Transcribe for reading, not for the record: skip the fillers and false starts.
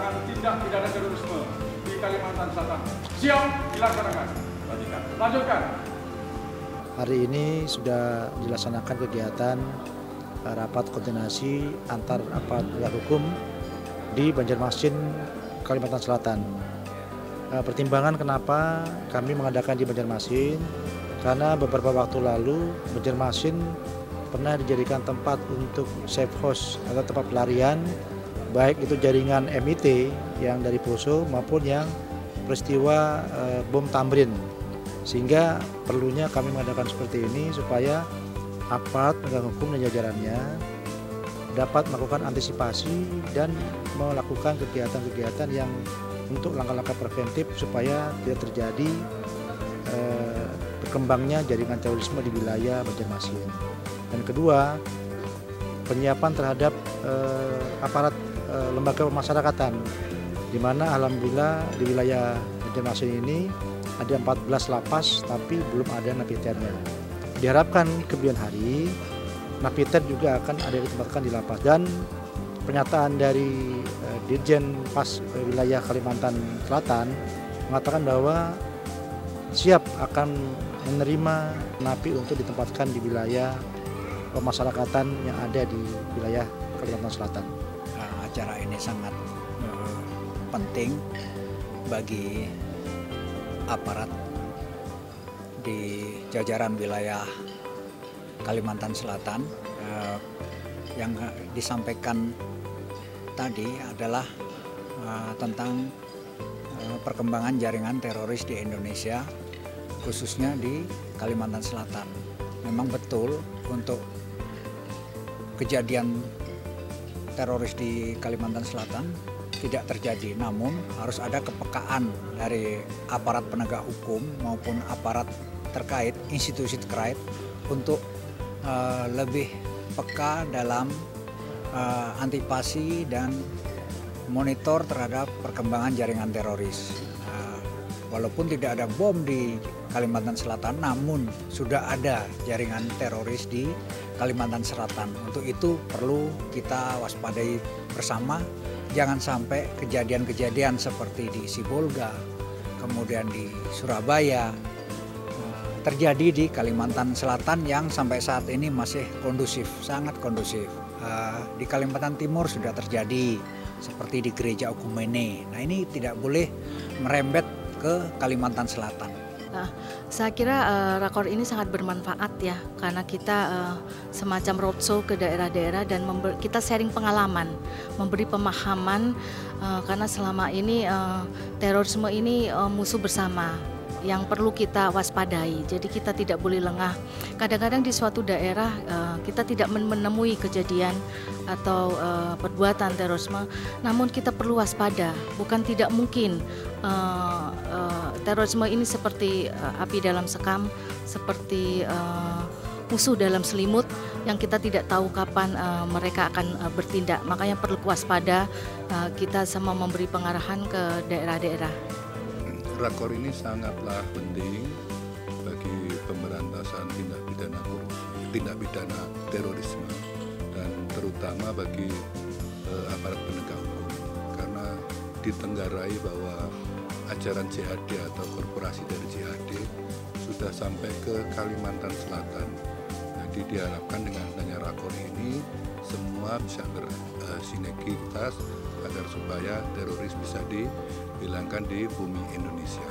penanggulangan tindak pidana terorisme di Kalimantan Selatan. Siap dilaksanakan. Lanjutkan. Hari ini sudah dilaksanakan kegiatan rapat koordinasi antar aparat penegak hukum di Banjarmasin, Kalimantan Selatan. Pertimbangan kenapa kami mengadakan di Banjarmasin, karena beberapa waktu lalu Banjarmasin pernah dijadikan tempat untuk safe house atau tempat pelarian, baik itu jaringan MIT yang dari Poso maupun yang peristiwa bom Tamrin. Sehingga perlunya kami mengadakan seperti ini supaya aparat penegak hukum dan jajarannya dapat melakukan antisipasi dan melakukan kegiatan-kegiatan yang untuk langkah-langkah preventif supaya tidak terjadi berkembangnya jaringan terorisme di wilayah Banjarmasin. Dan kedua, penyiapan terhadap aparat lembaga pemasyarakatan, di mana alhamdulillah di wilayah Banjarmasin ini ada 14 lapas tapi belum ada napiternya. Diharapkan kemudian hari napiter juga akan ada ditempatkan di lapas. Dan pernyataan dari Dirjen Pas wilayah Kalimantan Selatan mengatakan bahwa siap akan menerima napi untuk ditempatkan di wilayah pemasyarakatan yang ada di wilayah Kalimantan Selatan. Acara ini sangat penting bagi aparat di jajaran wilayah Kalimantan Selatan. Yang disampaikan tadi adalah tentang perkembangan jaringan teroris di Indonesia, khususnya di Kalimantan Selatan. Memang betul untuk kejadian teroris di Kalimantan Selatan tidak terjadi, namun harus ada kepekaan dari aparat penegak hukum maupun aparat terkait, institusi terkait untuk lebih peka dalam antisipasi dan monitor terhadap perkembangan jaringan teroris. Walaupun tidak ada bom di Kalimantan Selatan, namun sudah ada jaringan teroris di Kalimantan Selatan. Untuk itu perlu kita waspadai bersama. Jangan sampai kejadian-kejadian seperti di Sibolga, kemudian di Surabaya, terjadi di Kalimantan Selatan yang sampai saat ini masih kondusif, sangat kondusif. Di Kalimantan Timur sudah terjadi, seperti di Gereja Okumene. Nah, ini tidak boleh merembet ke Kalimantan Selatan. Nah, saya kira rakor ini sangat bermanfaat ya, karena kita semacam roadshow ke daerah-daerah dan kita sharing pengalaman, memberi pemahaman, karena selama ini terorisme ini musuh bersama yang perlu kita waspadai. Jadi kita tidak boleh lengah. Kadang-kadang di suatu daerah kita tidak menemui kejadian atau perbuatan terorisme, namun kita perlu waspada. Bukan tidak mungkin terorisme ini seperti api dalam sekam, seperti musuh dalam selimut yang kita tidak tahu kapan mereka akan bertindak. Makanya perlu waspada, kita sama memberi pengarahan ke daerah-daerah. Rakor ini sangatlah penting bagi pemberantasan tindak pidana terorisme, dan terutama bagi aparat penegak hukum, karena ditenggarai bahwa ajaran JAD atau korporasi dari JAD sudah sampai ke Kalimantan Selatan. Jadi diharapkan dengan adanya rakor ini semua bisa bersinergitas agar supaya teroris bisa dihilangkan di bumi Indonesia.